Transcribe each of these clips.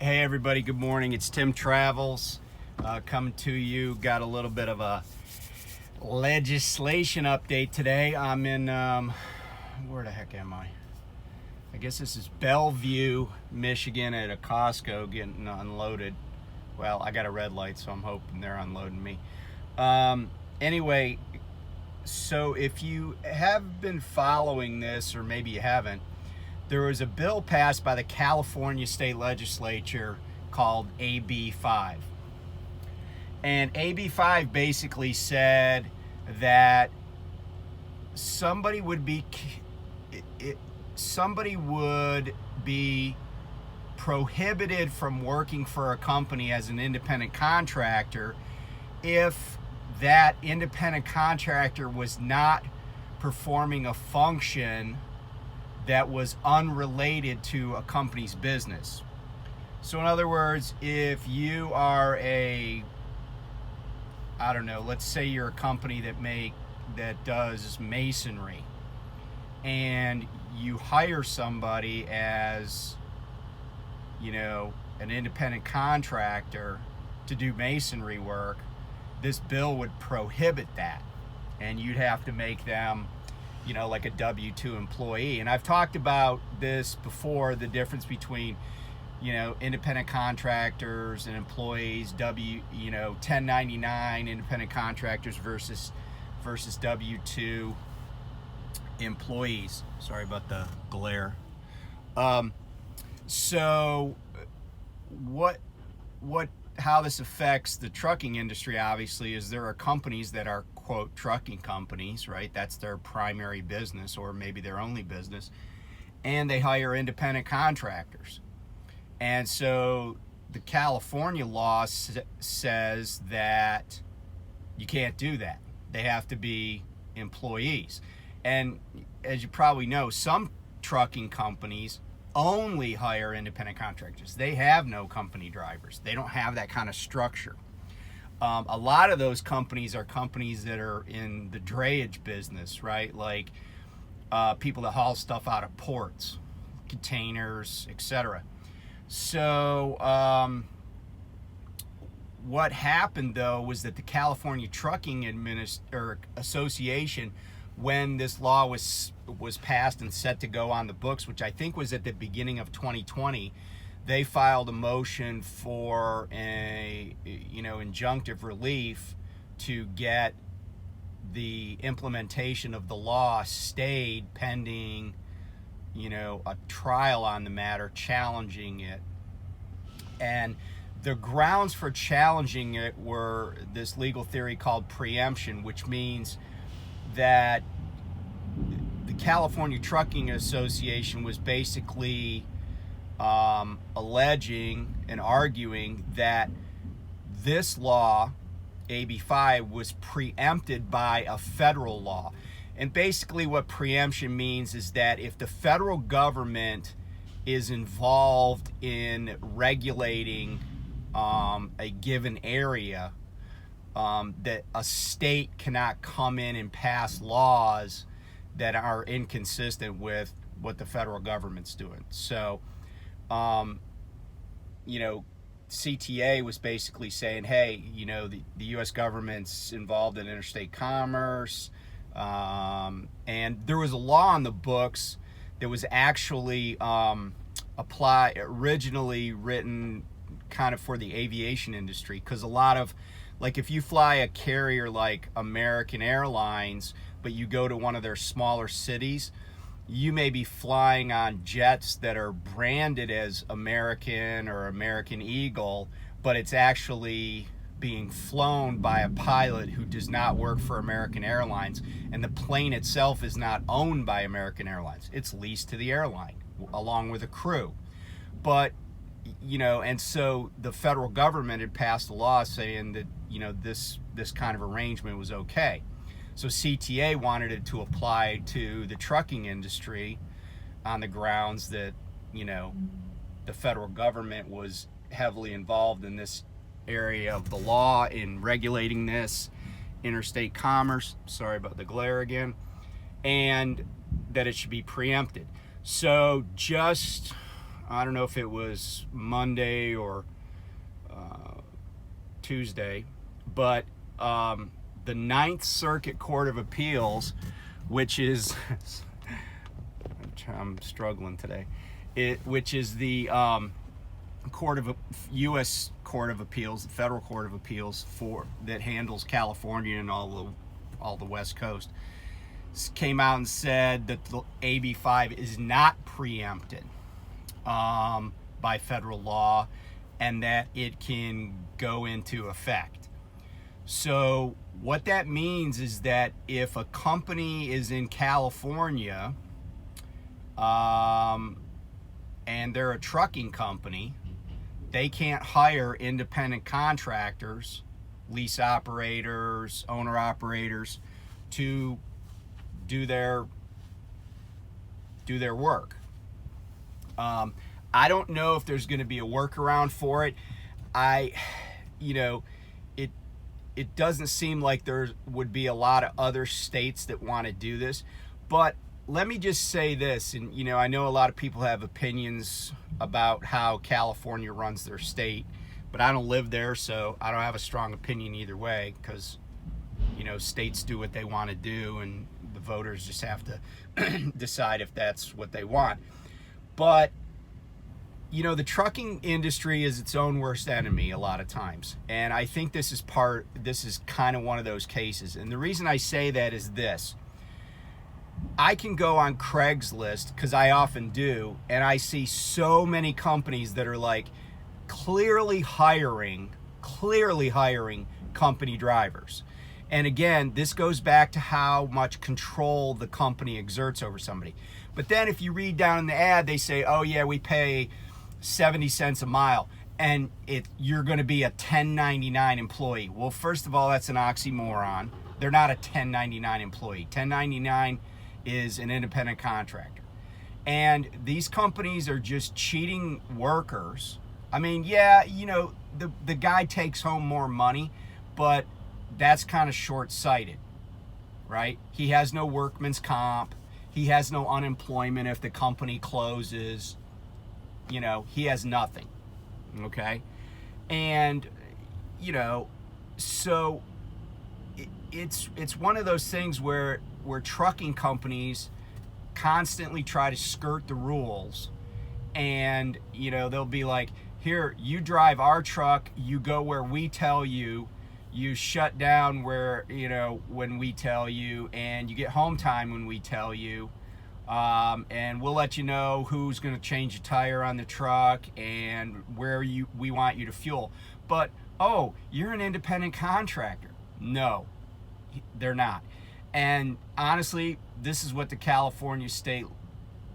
Hey everybody, good morning. It's Tim Travels coming to you. Got a little bit of a legislation update today. I'm in, where the heck am I? I guess this is Bellevue, Michigan at a Costco getting unloaded. Well, I got a red light, so I'm hoping they're unloading me. Anyway, so if you have been following this, or maybe you haven't, there was a bill passed by the California State Legislature called AB 5. And AB 5 basically said that somebody would be prohibited from working for a company as an independent contractor if that independent contractor was not performing a function that was unrelated to a company's business. So in other words, if you are let's say you're a company that does masonry, and you hire somebody as, an independent contractor to do masonry work, this bill would prohibit that, and you'd have to make them like a W-2 employee. And I've talked about this before, the difference between, independent contractors and employees, 1099 independent contractors versus W-2 employees. Sorry about the glare. So how this affects the trucking industry, obviously, is there are companies that are, quote, trucking companies, right? That's their primary business, or maybe their only business, and they hire independent contractors. And so the California law says that you can't do that. They have to be employees. And as you probably know, some trucking companies only hire independent contractors. They have no company drivers. They don't have that kind of structure. A lot of those companies are companies that are in the drayage business, right? Like people that haul stuff out of ports, containers, etc. So what happened, though, was that the California Trucking Association, when this law was passed and set to go on the books, which I think was at the beginning of 2020, they filed a motion for injunctive relief to get the implementation of the law stayed pending, a trial on the matter, challenging it. And the grounds for challenging it were this legal theory called preemption, which means that the California Trucking Association was basically alleging and arguing that this law, AB 5, was preempted by a federal law. And basically what preemption means is that if the federal government is involved in regulating a given area, that a state cannot come in and pass laws that are inconsistent with what the federal government's doing. So, CTA was basically saying, hey, the U.S. government's involved in interstate commerce, and there was a law on the books that was actually originally written kind of for the aviation industry, because a lot of, like, if you fly a carrier like American Airlines, but you go to one of their smaller cities, you may be flying on jets that are branded as American or American Eagle, but it's actually being flown by a pilot who does not work for American Airlines, and the plane itself is not owned by American Airlines. It's leased to the airline along with a crew. But and so the federal government had passed a law saying that this kind of arrangement was okay. So CTA wanted it to apply to the trucking industry on the grounds that the federal government was heavily involved in this area of the law in regulating this interstate commerce. Sorry about the glare again. And that it should be preempted. So just I don't know if it was Monday or Tuesday, but the Ninth Circuit Court of Appeals, which is I'm struggling today, which is the U.S. Court of Appeals, the Federal Court of Appeals that handles California and all the West Coast, came out and said that the AB 5 is not preempted by federal law, and that it can go into effect. So what that means is that if a company is in California and they're a trucking company, they can't hire independent contractors, lease operators, owner operators to do their work. I don't know if there's going to be a workaround for it. It doesn't seem like there would be a lot of other states that want to do this. But let me just say this, and I know a lot of people have opinions about how California runs their state, but I don't live there, so I don't have a strong opinion either way, because states do what they want to do, and the voters just have to decide if that's what they want. But the trucking industry is its own worst enemy a lot of times. And I think this is kind of one of those cases. And the reason I say that is this. I can go on Craigslist, because I often do, and I see so many companies that are like clearly hiring company drivers. And again, this goes back to how much control the company exerts over somebody. But then if you read down in the ad, they say, oh yeah, we pay 70 cents a mile, and you're going to be a 1099 employee. Well, first of all, that's an oxymoron. They're not a 1099 employee. 1099 is an independent contractor. And these companies are just cheating workers. I mean, yeah, the guy takes home more money, but that's kind of short-sighted, right? He has no workman's comp. He has no unemployment if the company closes. He has nothing, okay? And, so it's one of those things where trucking companies constantly try to skirt the rules, and, they'll be like, here, you drive our truck, you go where we tell you, you shut down where, when we tell you, and you get home time when we tell you. And we'll let you know who's going to change a tire on the truck and where we want you to fuel. But, oh, you're an independent contractor. No, they're not. And honestly, this is what the California state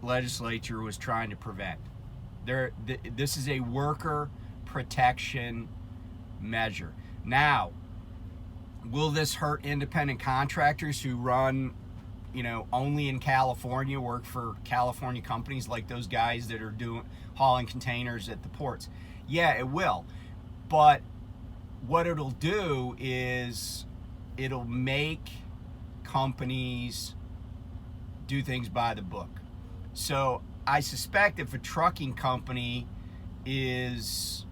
legislature was trying to prevent. This is a worker protection measure. Now, will this hurt independent contractors who run only in California, work for California companies like those guys that are hauling containers at the ports? Yeah, it will. But what it'll do is it'll make companies do things by the book. So I suspect if a trucking company is,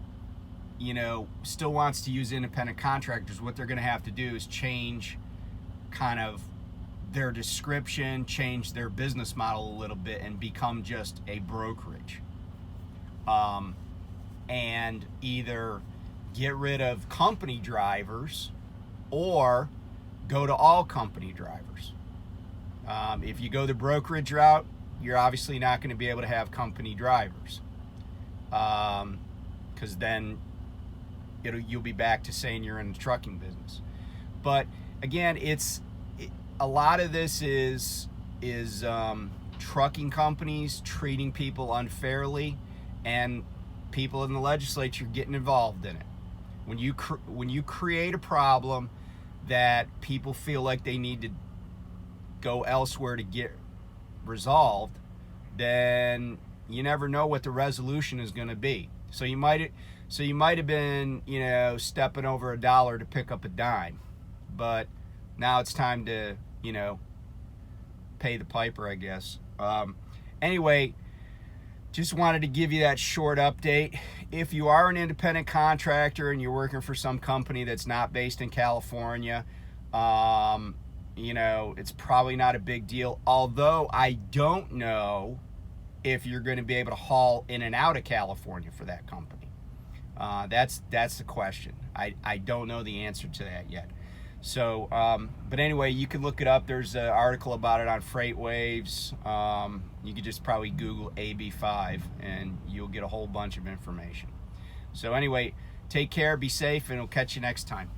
still wants to use independent contractors, what they're going to have to do is change kind of their description, change their business model a little bit, and become just a brokerage. And either get rid of company drivers or go to all company drivers. If you go the brokerage route, you're obviously not going to be able to have company drivers, because then you'll be back to saying you're in the trucking business. But again, a lot of this is trucking companies treating people unfairly, and people in the legislature getting involved in it. When you create a problem that people feel like they need to go elsewhere to get resolved, then you never know what the resolution is going to be. So you might have been stepping over $1 to pick up a dime, but now it's time to pay the piper, I guess. Anyway, just wanted to give you that short update. If you are an independent contractor and you're working for some company that's not based in California, you know, it's probably not a big deal. Although I don't know if you're going to be able to haul in and out of California for that company. That's the question. I don't know the answer to that yet. So, but anyway, you can look it up. There's an article about it on FreightWaves. You could just probably Google AB5 and you'll get a whole bunch of information. So anyway, take care, be safe, and we'll catch you next time.